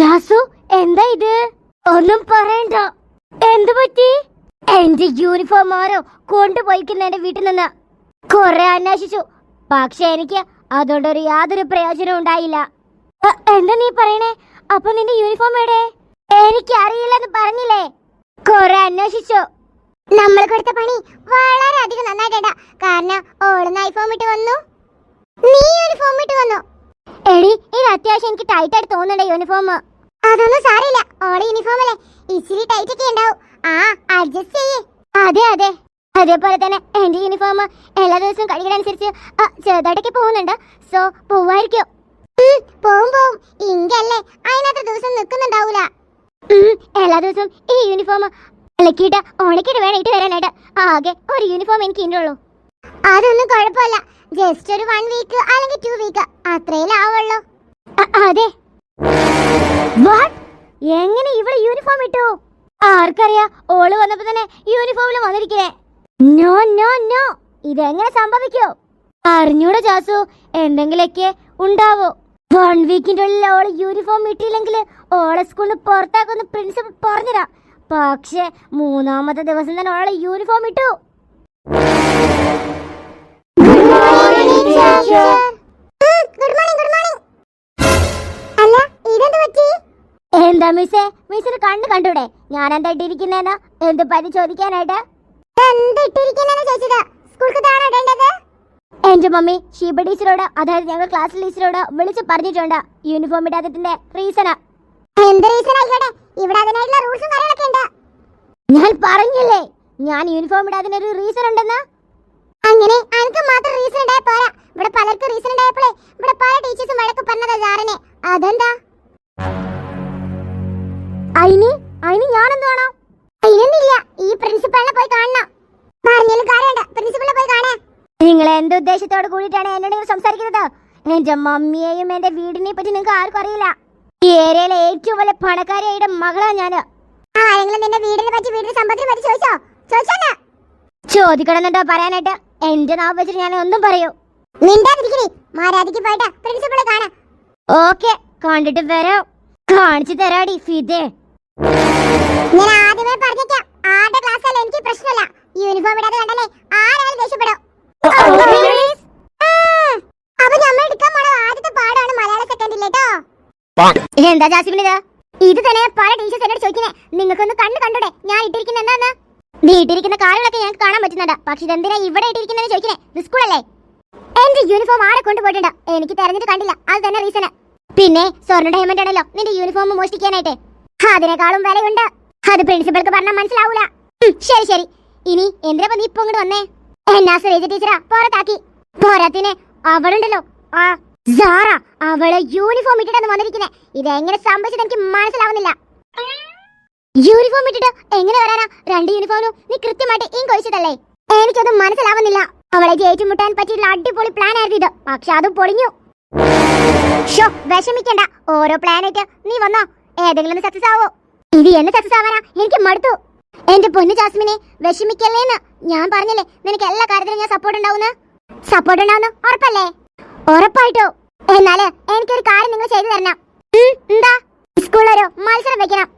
ജാസു, എന്താ ഇത്? ഒന്നും പറയണ്ട. എന്തു പറ്റി? എന്റെ യൂണിഫോം ആരോ കൊണ്ടുപോയിക്കുന്ന എന്റെ വീട്ടിൽ നിന്ന് കുറെ അന്വേഷിച്ചു. പക്ഷെ എനിക്ക് അതുകൊണ്ടൊരു യാതൊരു പ്രയോജനവും ഉണ്ടായില്ല. എന്താ നീ പറയണേ? അപ്പൊ നിന്റെ യൂണിഫോം എവിടെ? എനിക്ക് അറിയില്ലെന്ന് പറഞ്ഞില്ലേ? കുറെ അന്വേഷിച്ചു. നമ്മൾ കൊടുത്ത പണി വളരെ അധികം നന്നായിട്ടുണ്ട്. കാരണം ഓള് യൂണിഫോം ഇട്ട് വന്നു, നീ യൂണിഫോം ഇട്ട് വന്നു. എടി, ഇത് അത്യാവശ്യം എനിക്ക് ടൈറ്റ് ആയിട്ട് തോന്നുന്നുണ്ട് യൂണിഫോം. അതൊന്നും സാരമില്ല, ഓളെ യൂണിഫോം അല്ലേ, ഇച്ചിരി ടൈറ്റ് ഒക്കെ ഉണ്ടാവും. അഡ്ജസ്റ്റ് ചെയ്യേ. അതെ അതെ, അതേപോലെ തന്നെ എന്റെ യൂണിഫോം എല്ലാ ദിവസവും കഴുകലനുസരിച്ച് ചെറുതായിട്ടൊക്കെ പോകുന്നുണ്ട്. സോ പോവായിരിക്കും. പോവും ഇങ്കല്ലേ, അതിനകത്ത് ദിവസം നിൽക്കുന്നുണ്ടാവൂല. എല്ലാ ദിവസവും ഈ യൂണിഫോം ഉണക്കിയിട്ട് വേണം ഇട്ട് വരാനായിട്ട്. ആകെ ഒരു യൂണിഫോം എനിക്ക് ഇന്നുള്ളൂ. അതൊന്നും കുഴപ്പമില്ല, ജസ്റ്റ് ഒരു 1 വീക്ക് അല്ലെങ്കിൽ 2 വീക്ക് അത്രയല്ലേ ആവുള്ളൂ. അതെ. എങ്ങനെ ഇവള് യൂണിഫോം ഇട്ടു? ആർക്കറിയാ? ഓള് വന്നപ്പോ തന്നെ യൂണിഫോമിൽ വന്നിരിക്കണേ. നോ നോ നോ, ഇതെങ്ങനെ സംഭവിക്കോ? അറിഞ്ഞൂടെ ജാസു, എന്തെങ്കിലൊക്കെ ഉണ്ടാവോ? 1 വീക്കിന്റെ ഉള്ളിൽ ഓള് യൂണിഫോം ഇട്ടില്ലെങ്കിൽ ഓളെ സ്കൂളിൽ പുറത്താക്കുമെന്ന് പ്രിൻസിപ്പൽ പറഞ്ഞതാ. പക്ഷെ 3-ാമത്തെ ദിവസം തന്നെ ഓളെ യൂണിഫോം ഇട്ടു. എന്താ മിസ്സേ, മിസ്സിന് കണ്ടൂടെ ഞാൻ എന്താ ഇട്ടിരിക്കുന്നേന്ന്? എന്ത് പറ്റി ചോദിക്കാനായിട്ട്? എന്റെ മമ്മി ഷീബ ടീച്ചറോട്, അതായത് ഞങ്ങൾ ക്ലാസ് ടീച്ചറോട് വിളിച്ച് പറഞ്ഞിട്ടുണ്ട് യൂണിഫോം ഇടാത്തതിന്റെ റീസണ്. ഞാൻ പറഞ്ഞില്ലേ, ഞാൻ യൂണിഫോം ഇടാതിനൊരു റീസൺ ഉണ്ടെന്ന്. അങ്ങനെ അനക്ക് മാത്രം റീസൺ ഉണ്ടായ പോരാ, ഇവിടെ പലർക്കും റീസൺ ഉണ്ടായപ്പോഴേ ഇവിടെ പല ടീച്ചേഴ്സും വഴക്ക് പറഞ്ഞതാ സാറിനെ. അതെന്താ? അതിന് ഞാനെന്താണോ? അതിനൊന്നുമില്ല, ഈ പ്രിൻസിപ്പളിനെ പോയി കാണണം. പറഞ്ഞാലും കാര്യമുണ്ട്, പ്രിൻസിപ്പളിനെ പോയി കാണാൻ. നിങ്ങൾ എന്ത് ഉദ്ദേശത്തോട് കൂടിയിട്ടാണ് എന്നോട് സംസാരിക്കുന്നത്? എന്റെ മമ്മിയെയും എന്റെ വീടിനെ പറ്റി നിങ്ങൾക്ക് ആർക്കും അറിയില്ല. ഈ ഏരിയയിലെ ഏറ്റവും വലിയ പണക്കാരിയുടെ മകളാ ഞാന്. ആരെങ്കിലും നിന്റെ വീടിനെ പറ്റി, വീടിന്റെ സമ്പത്തിനെ പറ്റി ചോദിച്ചോന്നാ? ചോദിക്കണമെന്നുണ്ടോ പറയാനായിട്ട്? എന്റെ നാവ് വെച്ചിട്ട് ഞാൻ ഒന്നും പറയൂ. മിണ്ടാതിരിക്കണേ, മാരാതിക്ക് പോയിട്ടാ പ്രിൻസിപ്പളെ കാണാം. ഓക്കെ, കണ്ടിട്ട് വരാം. കാണിച്ചു തരാടി ഫിദേ. ഞാൻ ആദ്യമേ പറഞ്ഞേക്കാം, ആരുടെ ക്ലാസ്സിൽ എനിക്ക് പ്രശ്നമില്ല. യൂണിഫോം ഇടാതെ കണ്ടല്ലേ ആരായാലും ദേഷ്യപ്പെടും. അപ്പൊ നമ്മൾ എടുക്കാൻ പോണ ആദ്യത്തെ പാടാണ് മലയാള സെക്കൻഡിലേട്ടോ. എന്താ ജാസിമിനിത്? ഇത് തന്നെ പല ടീച്ചേഴ്സ് എന്നോട് ചോദിക്കുന്നേ, നിങ്ങൾക്കൊന്ന് കണ്ടൂടെ ഞാൻ ഇട്ടിരിക്കുന്ന എന്താന്ന്? നീ ഇട്ടിരിക്കുന്ന കാര്യങ്ങളൊക്കെ ഞങ്ങൾക്ക് കാണാൻ പറ്റുന്നുണ്ട്. പക്ഷെ ഇതെന്തിനാ ഇവിടെ ഇട്ടിരിക്കുന്നതെന്ന് ചോദിക്കുന്നേ? ഇത് സ്കൂളല്ലേ? എന്റെ യൂണിഫോം ആരെ കൊണ്ടുപോയിട്ടുണ്ട്, എനിക്ക് തെരഞ്ഞിട്ട് കണ്ടില്ല, അത് തന്നെ റീസണ്. പിന്നെ സ്വർണ്ണ ഡയമണ്ട് ആണല്ലോ നിന്റെ യൂണിഫോം മോഷ്ടിക്കാനായിട്ട്. അതിനേക്കാളും വിലയുണ്ട്, അത് പ്രിൻസിപ്പൾക്ക് പറഞ്ഞാൽ മനസ്സിലാവൂല. ശരി, ഇനി എന്തിനാ നീ ഇപ്പൊ ഇങ്ങോട്ട് വന്നേ? എന്നാ സുരേജ ടീച്ചറാ പുറത്താക്കി. പോരാത്തിന് അവളുണ്ടല്ലോ, ആ സാറ, അവള് യൂണിഫോം ഇട്ടിട്ടാണ് വന്നിരിക്കുന്നേ. ഇതെങ്ങനെ സംഭവിച്ചത് എനിക്ക് മനസ്സിലാവുന്നില്ല. യൂണിഫോം ഇട്ടിട്ട് എങ്ങനെ വരാനാ? 2 യൂണിഫോമും നീ കൃത്യമായിട്ട് ഒഴിച്ചതല്ലേ? എനിക്കതും മനസ്സിലാവുന്നില്ല. അവളെ ഏറ്റുമുട്ടാൻ പറ്റിയിട്ടുള്ള അടിപൊളി പ്ലാൻ ആയിരുന്നു ഇത്, പക്ഷെ അതും പൊളിഞ്ഞു. വിഷമിക്കണ്ട, ഓരോ പ്ലാനായിട്ട് നീ വന്നോ, ഏതെങ്കിലും സക്സസ് ആവോ? ഇത് എന്നെ സക്സസ് ആവാനാ? എനിക്ക് മടുത്തു. എന്റെ പൊന്നു ജാസ്മിനെ, വിഷമിക്കല്ലേന്ന് ഞാൻ പറഞ്ഞില്ലേ, നിനക്ക് എല്ലാ കാര്യത്തിലും ഞാൻ സപ്പോർട്ട് ഉണ്ടാവുന്നു. ഉറപ്പല്ലേ? ഉറപ്പായിട്ടോ. എന്നാല് എനിക്കൊരു കാര്യം നിങ്ങൾ ചെയ്തു തരണം. എന്താ? സ്കൂളിലൊരു മത്സരം വെക്കണം.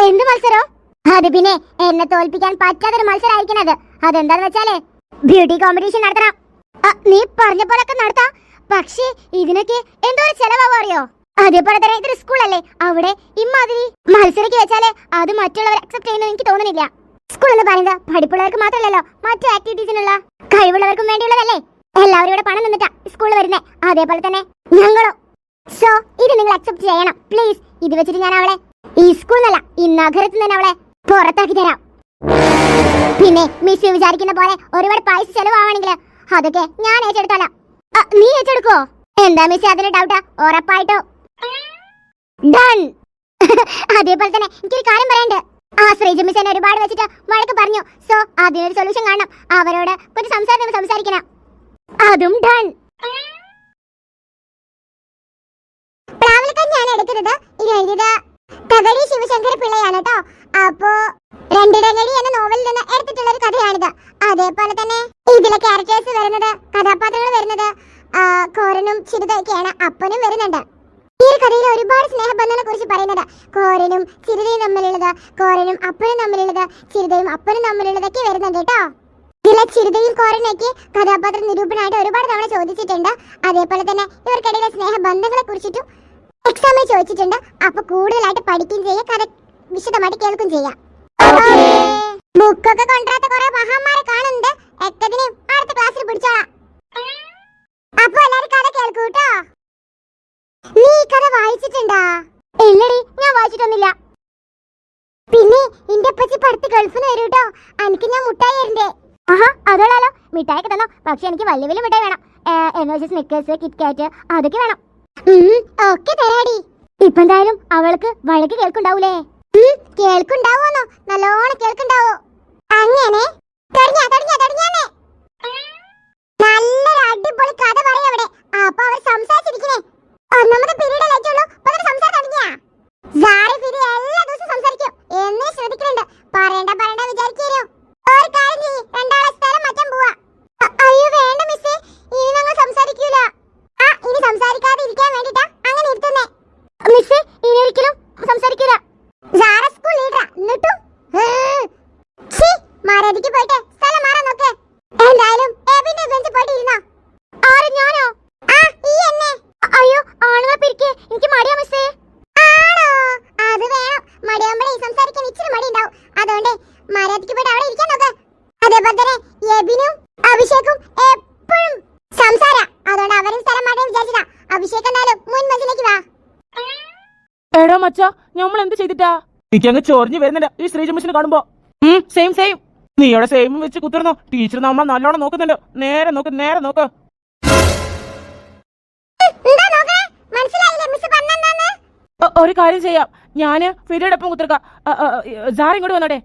എന്ത് മത്സരം? അത് പിന്നെ എന്നെ തോൽപ്പിക്കാൻ പറ്റാത്തൊരു മത്സരം ആയിരിക്കണത്. അതെന്താന്ന് വെച്ചാല് ബ്യൂട്ടി കോമ്പറ്റീഷൻ നടത്തണം. നീ പറഞ്ഞ പോലൊക്കെ നടത്താം, പക്ഷേ ഇതിനൊക്കെ എന്തോ ചെലവാകും അറിയോ? അതേപോലെ തന്നെ ഇതൊരു സ്കൂളല്ലേ, അവിടെ ഇമ്മാതിരി മത്സരക്ക് വെച്ചാല് അത് മറ്റുള്ളവർ അക്സെപ്റ്റ് ചെയ്യുന്നത് എനിക്ക് തോന്നുന്നില്ല. സ്കൂൾ എന്ന് പറയുന്നത് പഠിപ്പുള്ളവർക്ക് മാത്രമല്ലല്ലോ, മറ്റു ആക്ടിവിറ്റീസിനുള്ള കഴിവുള്ളവർക്കും വേണ്ടിയുള്ളതല്ലേ. എല്ലാവരും ഇവിടെ പണം നിന്നിട്ടാ സ്കൂളിൽ വരുന്നേ, അതേപോലെ തന്നെ ഞങ്ങളോ. സോ ഇത് നിങ്ങൾ അക്സെപ്റ്റ് ചെയ്യണം പ്ലീസ്. ഇത് വെച്ചിട്ട് ഞാൻ അവളെ ഈ സ്കൂളിനല്ല, ഈ നഗരത്തിൽ നിന്ന് അവളെ പുറത്താക്കി തരാം. പിന്നെ മിസ് വിചാരിക്കുന്ന പോലെ ഒരുപാട് പൈസ ചെലവാണെങ്കിൽ അതൊക്കെ ഞാൻ ഏറ്റെടുത്തോളാം. നീ ഏറ്റെടുക്കോ? എന്താ മിസ് അതിന് ഡൗട്ടാ? ഉറപ്പായിട്ടോ. ഡൺ. അതേപോലെ തന്നെ എനിക്കൊരു കാര്യം പറയാനുണ്ട്. ആ ശ്രീജ മിസ് എന്നെ ഒരുപാട് വെച്ചിട്ട് വഴക്ക് പറഞ്ഞു. സോ അതിനൊരു സൊല്യൂഷൻ കാണണം. അവരോട് കുറച്ച് സംസാരിക്കണം. അതും ഡൺ. ഞാൻ എടുക്കുന്നത് തകഴി ശിവശങ്കര പിള്ളയാണ് കേട്ടോ. അപ്പോ രണ്ടിടങ്ങഴി എന്ന നോവലിൽ നിന്ന് എടുത്തിട്ടുള്ള ഒരു കഥയാണിത്. അതേപോലെ തന്നെ ഇതിലെ ക്യാരക്ടേഴ്സ് വരുന്നത്, കഥാപാത്രങ്ങൾ വരുന്നത് കോരനും ചിരിതയൊക്കെയാണ്. അപ്പനും വരുന്നുണ്ട്. ഈ ഒരു കഥയിൽ ഒരുപാട് സ്നേഹബന്ധങ്ങളെ കുറിച്ച് പറയുന്നത് കോരനും ചിരിതയും തമ്മിലുള്ളത്, കോരനും അപ്പനും തമ്മിലുള്ളത്, ചിരിതയും അപ്പനും തമ്മിലുള്ളതൊക്കെ വരുന്നുണ്ട് കേട്ടോ. ഇതിലെ ചിരിതയും കോരനൊക്കെ കഥാപാത്ര നിരൂപണമായിട്ട് ഒരുപാട് തവണ ചോദിച്ചിട്ടുണ്ട്. അതേപോലെ തന്നെ ഇവർക്കിടയിലെ സ്നേഹബന്ധങ്ങളെ കുറിച്ചിട്ടും എക്സാമിൽ ചോദിച്ചിട്ടുണ്ട്. അപ്പൊ കൂടുതലായിട്ട് പഠിക്കുകയും ചെയ്യാം, കഥ വിശദമായിട്ട് കേൾക്കുകയും ചെയ്യാം. ബുക്കൊക്കെ കൊണ്ടുവരാത്ത കുറെ മഹാന്മാരെ കാണുന്നുണ്ട്. എക്കതിന് അടുത്ത ക്ലാസ്സിൽ പിടിച്ചോളാം. അപ്പൊ എല്ലാരും കഥ കേൾക്കൂ കേട്ടോ. നീ ഈ കഥ വായിച്ചിട്ടുണ്ടാ? ഇല്ലടി, ഞാൻ വായിച്ചിട്ടൊന്നുമില്ല. പിന്നെ എന്റെ അപ്പച്ചി പടുത്ത് ഗൾഫിൽ വരൂ കേട്ടോ. എനിക്ക് ഞാൻ മുട്ടായി തരണ്ടേ? ആഹാ, അതോളാലോ. മിഠായി തന്നോ, പക്ഷെ എനിക്ക് വലിയ വലിയ മിഠായി വേണം. എന്ന് വെച്ചാൽ സ്നിക്കേഴ്സ്, കിറ്റ്കാറ്റ് അതൊക്കെ വേണം. ഓക്കെ തരാടി. ഇപ്പൊ എന്തായാലും അവൾക്ക് വഴക്ക് കേൾക്കുണ്ടാവൂലേ? കേൾക്കുണ്ടാവോന്നോ? നല്ലോണം കേൾക്കുണ്ടാവോ? അങ്ങനെ തുടങ്ങിയാണേ. നല്ലൊരു അടിപൊളി കഥ പറയാ അവിടെ. അപ്പൊ അവർ സംസാരിച്ചിരിക്കണേ. ഒന്നാമത്തെ പീരീഡ് അയച്ചുള്ളൂ, സംസാരം തുടങ്ങിയാ. സാറി ഫിരി എല്ലാ ദിവസവും സംസാരിക്കും എന്നേ ശ്രദ്ധിക്കുന്നുണ്ട്. പറയണ്ട വിചാരിക്കൂ. ഒരു കാര്യം ചെയ്യ്, രണ്ടാളെ സ്ഥലം മാറ്റാൻ പോവാ. അയ്യോ വേണ്ട മിസ്സേ, ഇനി ഞങ്ങൾ സംസാരിക്കൂല. ഇനി സംസാരിക്കാതെ ഇരിക്കാൻ വേണ്ടിട്ടാ അങ്ങനെ ഇരുത്തുന്നേ. മിസ്സേ, ഇനി ഒരിക്കലും സംസാരിക്കൂല. സാറ സ്കൂൾ ലീഡറാ, എന്നിട്ടും മാരാതിക്ക് പോയിട്ട് സ്ഥലം മാറാൻ നോക്ക്. എന്തായാലും എബിന്റെ ബെഞ്ച് പോയിട്ട് ഇരുന്നോ. ആര്, ഞാനോ? ഈ എന്നെ. അയ്യോ, ആണുങ്ങളെ പിരിക്കേ, എനിക്ക് മടിയാ മിസ്സേ. ആണോ? അത് വേണം. മടിയാകുമ്പോഴേ സംസാരിക്കാൻ ഇച്ചിരി മടി ഉണ്ടാവും. അതുകൊണ്ട് മാരാതിക്ക് പോയിട്ട് അവിടെ ഇരിക്കാൻ നോക്ക്. അതേപോലെ തന്നെ എബിനും അഭിഷേകും എപ്പോഴും സംസാരം. അതുകൊണ്ട് അവരും സ്ഥലം മാറ്റാൻ വിചാരിച്ചതാ. അഭിഷേക് എന്തായാലും മുൻ ബെഞ്ചിലേക്ക് വാ. എടാ മച്ചാ, നമ്മൾ എന്ത് ചെയ്തിട്ടാ? എനിക്കങ്ങ് ചൊറിഞ്ഞു വരുന്നുണ്ട് ഈ ശ്രീജമിഷനെ കാണുമ്പോ. സെയിം നീ ഇവിടെ സെയിം വെച്ച് കുത്തിരുന്നോ. ടീച്ചർ നമ്മളെ നല്ലോണം നോക്കുന്നുണ്ട്. നേരെ നോക്ക്. ഒരു കാര്യം ചെയ്യാം, ഞാന് ഫിരിയുടെ ഒപ്പം കുത്തിർക്കാം. സാർ ഇങ്ങോട്ട് വന്നോട്ടെ.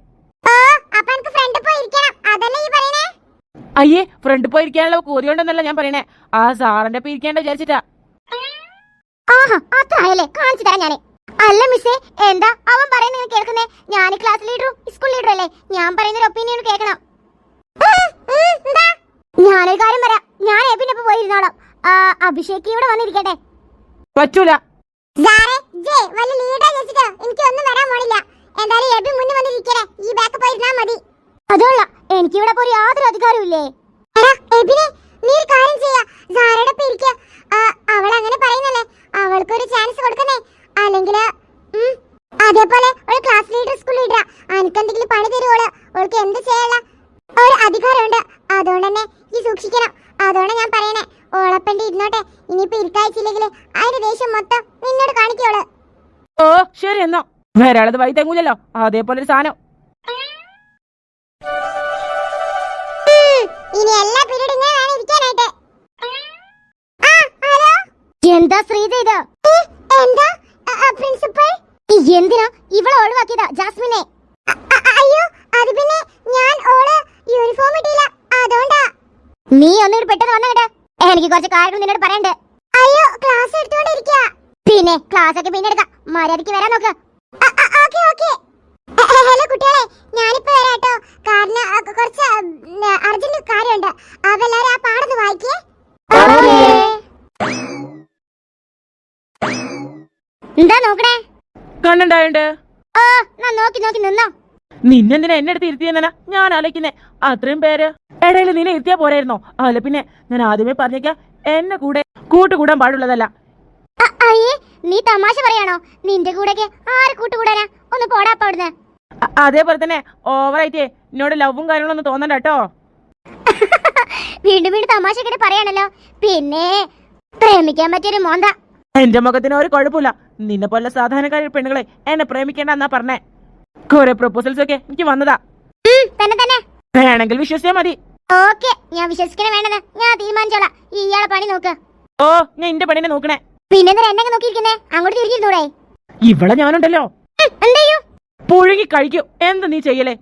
അയ്യേ, ഫ്രണ്ട് പോയി ഇരിക്കാനുള്ള കൂതി കൊണ്ടൊന്നല്ല ഞാൻ പറയണേ. ആ സാറിന്റെ ഒപ്പം ഇരിക്കേണ്ട വിചാരിച്ചിട്ടാ. ആഹാ, അത്ര ആയല്ലേ, കാണിച്ചു തരാം ഞാന്. അല്ല മിസ്സേ, എന്താ അവൻ പറയുന്നത് കേൾക്കുന്നേ? ഞാൻ ക്ലാസ് ലീഡറും സ്കൂൾ ലീഡറും അല്ലേ? ഞാൻ പറയുന്നൊരു ഒപ്പീനിയൻ കേൾക്കണം. ഞാനൊരു കാര്യം പറയാം, ഞാൻ എബിനൊപ്പം പോയിരുന്നോളാം. അഭിഷേക് ഇവിടെ വന്നിരിക്കട്ടെ. പറ്റൂല. അതുകൊള്ള, എനിക്കിവിടെ പോയി യാതൊരു അധികാരവും ഇല്ലേ? അവളങ്ങനെ പറയുന്നല്ലേ, അവൾക്കൊരു ചാൻസ് കൊടുക്കുന്നേ. അല്ലെങ്കിൽ അതേപോലെ ഒരു ക്ലാസ് ലീഡർ, സ്കൂൾ ലീഡറാ. അനക്കെന്തെങ്കിലും പണി തരുവോള്, അവൾക്ക് എന്ത് ചെയ്യാനുള്ള ഒരു അധികാരമുണ്ട്. അതുകൊണ്ട് തന്നെ ഈ സൂക്ഷിക്കണം. അതുകൊണ്ട് ഞാൻ പറയണേ, ഓളപ്പൻ്റെ ഇരുന്നോട്ടെ. ഇനിയിപ്പോ ഇരുക്കാഴ്ചയില്ലെങ്കിൽ അതിന്റെ ദേഷ്യം മൊത്തം നിന്നോട് കാണിക്കോള്. ഓ ശരി, എന്നാ വേറെ വൈ തെങ്ങൂലല്ലോ. അതേപോലെ ഒരു സാധനം. ഇനി എല്ലാ പീരീഡും ഇങ്ങനെ വേണം ഇരിക്കാനായിട്ട്. എന്താ ശ്രീജ ഇത്? എന്താ പ്രിൻസിപ്പൽ? എന്തിനാ ഇവളെ ഒഴിവാക്കിയതാ ജാസ്മിനെ? അയ്യോ, അത് പിന്നെ ഞാൻ ഓള് യൂണിഫോം ഇട്ടില്ല, അതുകൊണ്ടാ. നീ ഒന്നും പെട്ടെന്ന് വന്നേടാ, എനിക്ക് കുറച്ച് കാര്യങ്ങൾ നിന്നോട് പറയണ്ട്. അയ്യോ, ക്ലാസ് എടുത്തോണ്ടിരിക്കുക. പിന്നെ ക്ലാസ് ഒക്കെ പിന്നെ എടുക്കാം, മര്യാദയ്ക്ക് വരാൻ നോക്ക്. ഹലോ കുട്ടികളെ, ഞാനിപ്പോ വരാട്ടോ. കാരണം കുറച്ച് അർജന്റ് കാര്യമുണ്ട്. അതെല്ലാരും ആ പാടൊന്ന് വായിക്കേ. എന്താ നോക്കണേ? കണ്ണുണ്ടായോണ്ട് നോക്കി നിന്നോ. നിന്നെന്തിനാ എന്നെ അടുത്ത് ഇരുത്തിയെന്നാ ഞാൻ ആലോചിക്കുന്നേ. അത്രയും പേര് ഇടയിൽ നിന്നെ ഇരുത്തിയാ പോരായിരുന്നോ? അല്ല പിന്നെ ഞാൻ ആദ്യമേ പറഞ്ഞേക്കാം, എന്നെ കൂടെ കൂട്ടുകൂടാൻ പാടുള്ളതല്ല. അയ്യേ, നീ തമാശ പറയാണോ? നിന്റെ കൂടെ ആര് കൂട്ടുകൂടാനാ? ഒന്ന് പോടാപ്പ അവിടുന്ന്. അതേപോലെ തന്നെ ഓവറായിട്ടേ എന്നോട് ലവും കാര്യങ്ങളൊന്നും തോന്നണ്ട കേട്ടോ. വീണ്ടും തമാശ കേട്ട് പറയാണല്ലോ. പിന്നെ പ്രേമിക്കാൻ പറ്റിയൊരു മോന്ത. എന്റെ മുഖത്തിന് ഒരു കുഴപ്പമില്ല. നിന്നെ പോലെ സാധാരണക്കാരി പെണ്ണുങ്ങളെ എന്നെ പ്രേമിക്കേണ്ട എന്നാ പറഞ്ഞേ. കുറെ പ്രൊപ്പോസൽസ് ഒക്കെ എനിക്ക് വന്നതാ. തന്നെ വേണമെങ്കിൽ വിശ്വസിച്ചാ മതി. ഓക്കെ, ഞാൻ വിശ്വസിക്കണേ വേണ്ടെന്ന് ഞാൻ തീരുമാനിച്ചോളാം. ഇയാളെ പണി നോക്ക്. ഓ, ഞാൻ എന്റെ പണിനെ നോക്കണേ. പിന്നെ എന്നെ നോക്കിയിരിക്കുന്നേ? അങ്ങോട്ട് തിരിച്ചിരുന്നൂടെ? ഇവിടെ ഞാനുണ്ടല്ലോ, എന്തെയ്യും? പുഴുങ്ങി കഴിക്കും. എന്ത് നീ ചെയ്യലേ?